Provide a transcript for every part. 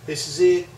This is it.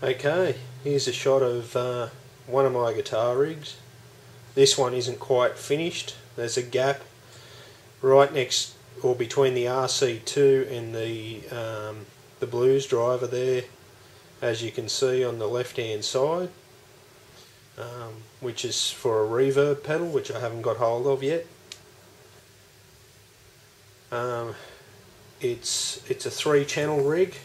Okay, here's a shot of one of my guitar rigs. This one isn't quite finished. There's a gap right next or between the RC2 and the blues driver there, as you can see on the left hand side, which is for a reverb pedal, which I haven't got hold of yet. It's a 3-channel rig.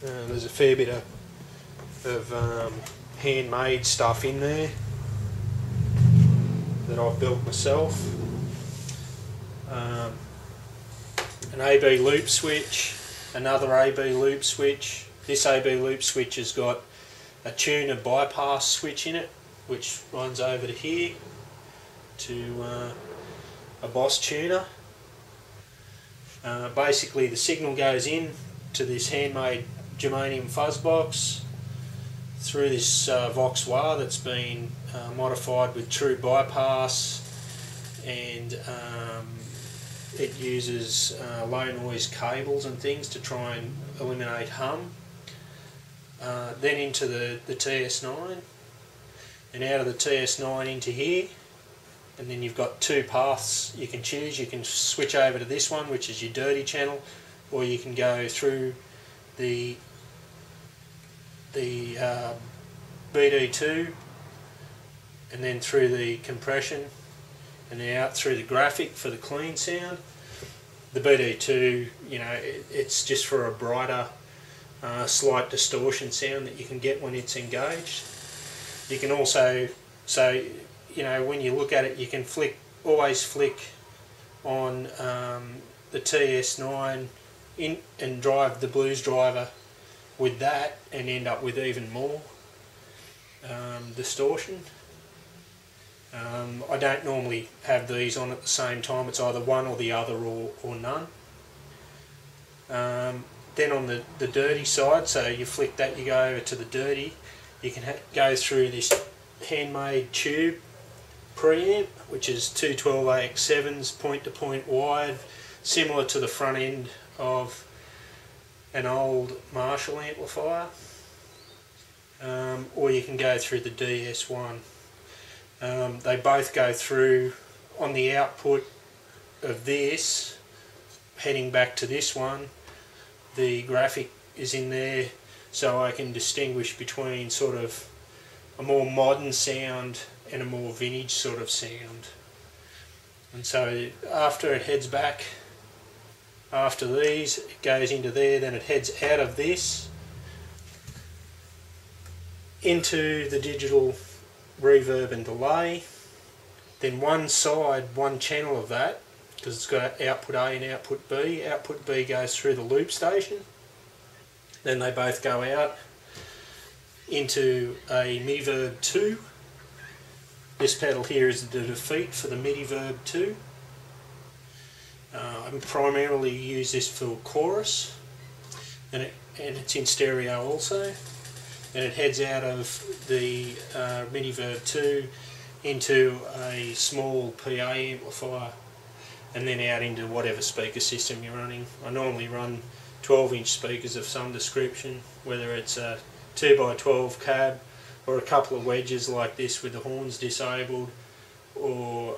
There's a fair bit of of handmade stuff in there that I've built myself. An AB loop switch, another AB loop switch. This AB loop switch has got a tuner bypass switch in it, which runs over to here to a Boss tuner. Basically the signal goes in to this handmade Germanium Fuzz box through this Vox Wah that's been modified with true bypass, and it uses low noise cables and things to try and eliminate hum. Then into the TS-9, and out of the TS-9 into here, and then you've got two paths you can choose. You can switch over to this one, which is your dirty channel, or you can go through the BD2 and then through the compression and then out through the graphic for the clean sound. The BD2, you know, it's just for a brighter slight distortion sound that you can get when it's engaged. You can also, so you know, when you look at it, you can always flick on the TS-9 in and drive the blues driver with that and end up with even more distortion. I don't normally have these on at the same time. It's either one or the other, or none. Then on the dirty side, so you flick that, you go over to the dirty, you can go through this handmade Tube Preamp, which is two 12AX7s point to point wide, similar to the front end of an old Marshall amplifier, or you can go through the DS1. They both go through on the output of this, heading back to this one. The graphic is in there, so I can distinguish between sort of a more modern sound and a more vintage sort of sound. And so after it heads back, after these, it goes into there, then it heads out of this into the digital reverb and delay. Then one side, one channel of that, because it's got output A and output B goes through the loop station. Then they both go out into a Midiverb 2. This pedal here is the defeat for the Midiverb 2. I primarily use this for chorus, and it's in stereo also. And it heads out of the Midiverb 2 into a small PA amplifier, and then out into whatever speaker system you're running. I normally run 12-inch speakers of some description, whether it's a 2x12 cab or a couple of wedges like this with the horns disabled, or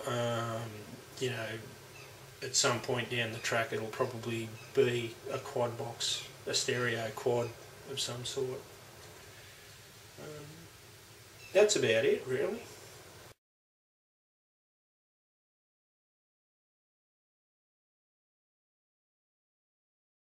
you know, at some point down the track it'll probably be a quad box, a stereo quad of some sort. That's about it, really.